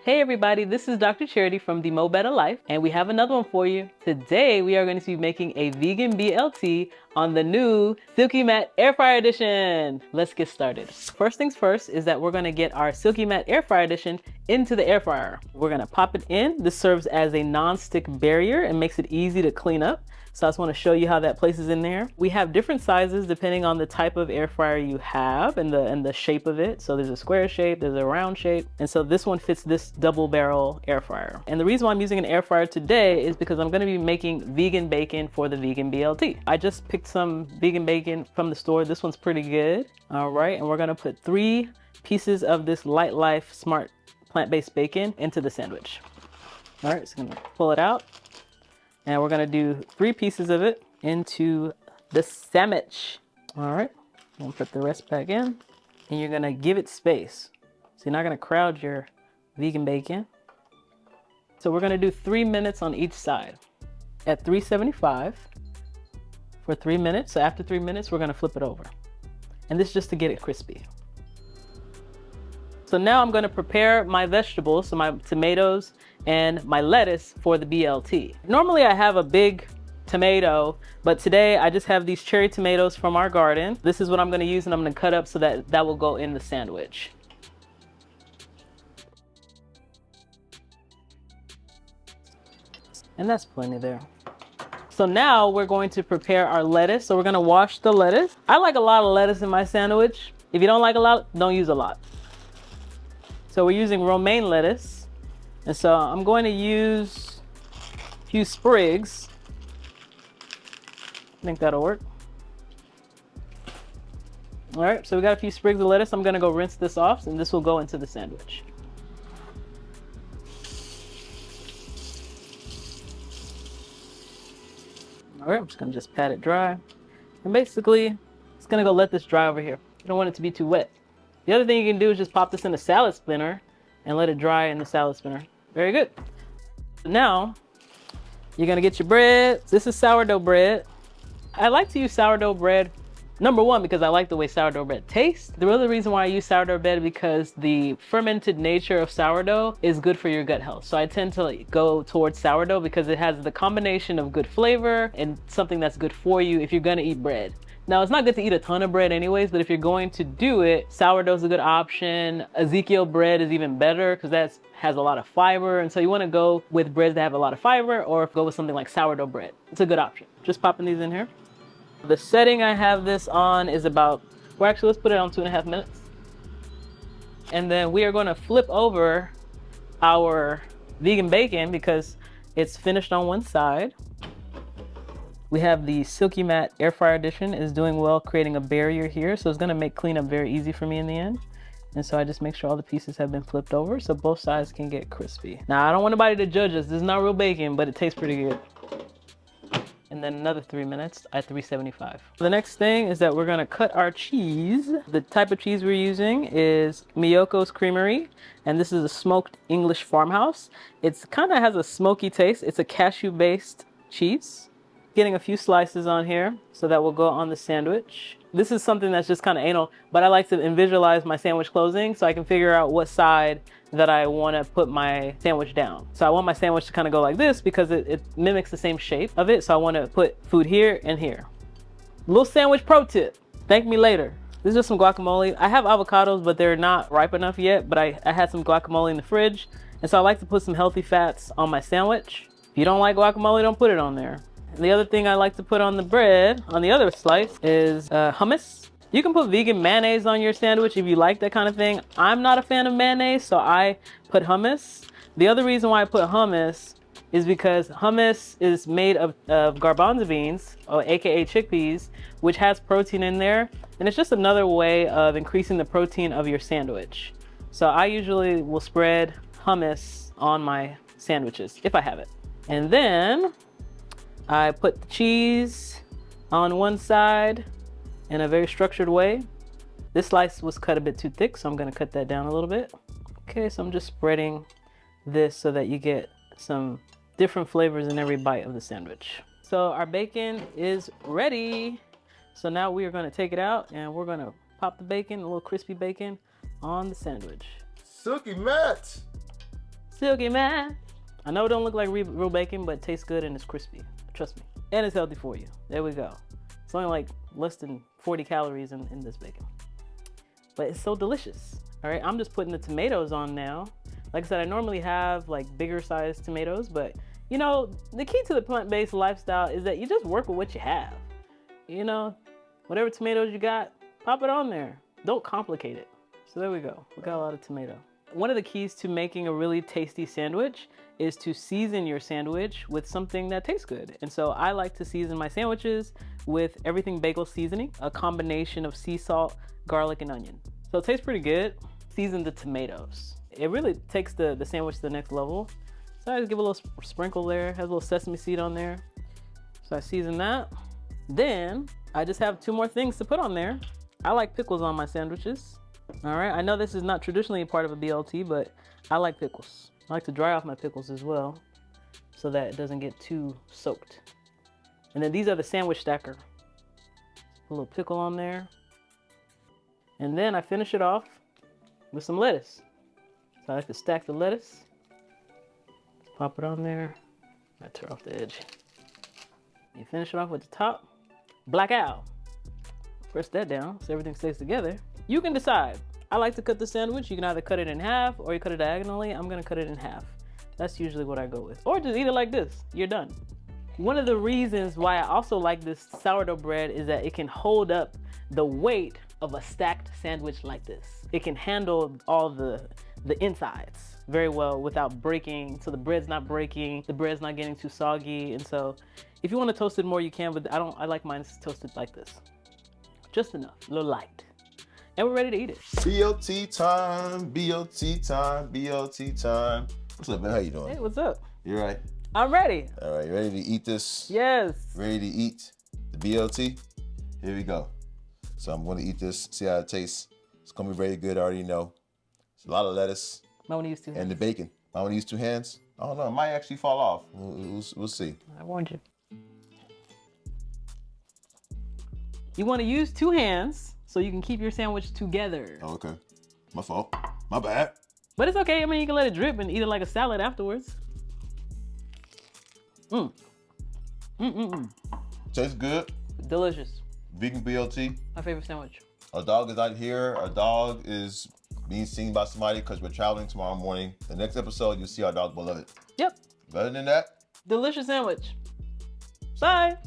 Hey everybody, this is Dr. Charity from The Mo Better Life, and we have another one for you. Today we are going to be making a vegan BLT on the new Silky Mat Air Fryer Edition. Let's get started. First things first is that we're going to get our Silky Mat Air Fryer Edition into the air fryer. We're going to pop it in. This serves as a non-stick barrier and makes it easy to clean up. So I just want to show you how that places in there. We have different sizes depending on the type of air fryer you have and the shape of it. So there's a square shape, there's a round shape. And so this one fits this double barrel air fryer. And the reason why I'm using an air fryer today is because I'm going to be making vegan bacon for the vegan BLT. I just picked some vegan bacon from the store. This one's pretty good. All right. And we're going to put 3 pieces of this Light Life Smart plant-based bacon into the sandwich. All right. So I'm going to pull it out. And we're gonna do 3 pieces of it into the sandwich. All right, I'm gonna put the rest back in, and you're gonna give it space. So you're not gonna crowd your vegan bacon. So we're gonna do 3 minutes on each side at 375 for 3 minutes. So after 3 minutes, we're gonna flip it over. And this is just to get it crispy. So now I'm gonna prepare my vegetables, so my tomatoes and my lettuce for the BLT. Normally I have a big tomato, but today I just have these cherry tomatoes from our garden. This is what I'm gonna use, and I'm gonna cut up so that that will go in the sandwich. And that's plenty there. So now we're going to prepare our lettuce. So we're gonna wash the lettuce. I like a lot of lettuce in my sandwich. If you don't like a lot, don't use a lot. So we're using romaine lettuce. And so I'm going to use a few sprigs. I think that'll work. All right, so we got a few sprigs of lettuce. I'm gonna go rinse this off, and this will go into the sandwich. All right, I'm just gonna pat it dry. And basically, it's gonna go let this dry over here. You don't want it to be too wet. The other thing you can do is just pop this in a salad spinner and let it dry in the salad spinner. Very good. Now, you're gonna get your bread. This is sourdough bread. I like to use sourdough bread, number one, because I like the way sourdough bread tastes. The other reason why I use sourdough bread is because the fermented nature of sourdough is good for your gut health. So I tend to go towards sourdough because it has the combination of good flavor and something that's good for you if you're gonna eat bread. Now, it's not good to eat a ton of bread anyways, but if you're going to do it, sourdough is a good option. Ezekiel bread is even better because that has a lot of fiber. And so you want to go with breads that have a lot of fiber, or go with something like sourdough bread. It's a good option. Just popping these in here. The setting I have this on is about, well, actually, let's put it on 2.5 minutes. And then we are going to flip over our vegan bacon because it's finished on one side. We have the Silky Mat Air Fryer Edition is doing well, creating a barrier here. So it's gonna make cleanup very easy for me in the end. And so I just make sure all the pieces have been flipped over so both sides can get crispy. Now, I don't want anybody to judge us. This is not real bacon, but it tastes pretty good. And then another 3 minutes at 375. The next thing is that we're gonna cut our cheese. The type of cheese we're using is Miyokos Creamery. And this is a smoked English Farmhouse. It's kind of has a smoky taste. It's a cashew-based cheese. Getting a few slices on here so that will go on the sandwich. This is something that's just kind of anal, but I like to visualize my sandwich closing so I can figure out what side that I want to put my sandwich down. So I want my sandwich to kind of go like this because it mimics the same shape of it. So I want to put food here and here. Little sandwich pro tip. Thank me later. This is just some guacamole. I have avocados, but they're not ripe enough yet, but I had some guacamole in the fridge. And so I like to put some healthy fats on my sandwich. If you don't like guacamole, don't put it on there. The other thing I like to put on the bread, on the other slice, is hummus. You can put vegan mayonnaise on your sandwich if you like that kind of thing. I'm not a fan of mayonnaise, so I put hummus. The other reason why I put hummus is because hummus is made of garbanzo beans, or AKA chickpeas, which has protein in there. And it's just another way of increasing the protein of your sandwich. So I usually will spread hummus on my sandwiches, if I have it. And then I put the cheese on one side in a very structured way. This slice was cut a bit too thick, so I'm gonna cut that down a little bit. Okay, so I'm just spreading this so that you get some different flavors in every bite of the sandwich. So our bacon is ready. So now we are gonna take it out and we're gonna pop the bacon, a little crispy bacon, on the sandwich. Silky Mat! Silky Mat. I know it don't look like real bacon, but it tastes good and it's crispy. Trust me. And it's healthy for you. There we go. It's only like less than 40 calories in this bacon. But it's so delicious. All right, I'm just putting the tomatoes on now. Like I said, I normally have like bigger sized tomatoes, but you know, the key to the plant-based lifestyle is that you just work with what you have. You know, whatever tomatoes you got, pop it on there. Don't complicate it. So there we go. We got a lot of tomato. One of the keys to making a really tasty sandwich is to season your sandwich with something that tastes good. And so I like to season my sandwiches with everything bagel seasoning, a combination of sea salt, garlic, and onion. So it tastes pretty good. Season the tomatoes. It really takes the sandwich to the next level. So I just give a little sprinkle there, has a little sesame seed on there. So I season that. Then I just have 2 more things to put on there. I like pickles on my sandwiches. All right, I know this is not traditionally a part of a BLT, but I like pickles. I like to dry off my pickles as well so that it doesn't get too soaked. And then these are the sandwich stacker. A little pickle on there. And then I finish it off with some lettuce. So I like to stack the lettuce. Pop it on there. I tear off the edge. You finish it off with the top. Black out. Press that down so everything stays together. You can decide. I like to cut the sandwich. You can either cut it in half or you cut it diagonally. I'm gonna cut it in half. That's usually what I go with. Or just eat it like this. You're done. One of the reasons why I also like this sourdough bread is that it can hold up the weight of a stacked sandwich like this. It can handle all the insides very well without breaking, so the bread's not breaking, the bread's not getting too soggy. And so if you want to toast it more, you can, but I like mine toasted like this. Just enough, a little light. And we're ready to eat it. BLT time, BLT time, BLT time. What's up, man? How you doing? Hey, what's up? You right? I'm ready. All right, you ready to eat this? Yes. Ready to eat the BLT? Here we go. So I'm going to eat this, see how it tastes. It's going to be very good, I already know. It's a lot of lettuce. Might want to use 2 hands. And the bacon. Might want to use 2 hands? I don't know, it might actually fall off. We'll see. I warned you. You want to use 2 hands so you can keep your sandwich together. Oh, okay. My fault. My bad. But it's okay. I mean, you can let it drip and eat it like a salad afterwards. Tastes good. Delicious. Vegan BLT. My favorite sandwich. Our dog is out here. Our dog is being seen by somebody because we're traveling tomorrow morning. The next episode, you'll see our dog beloved. Yep. Better than that. Delicious sandwich. Bye.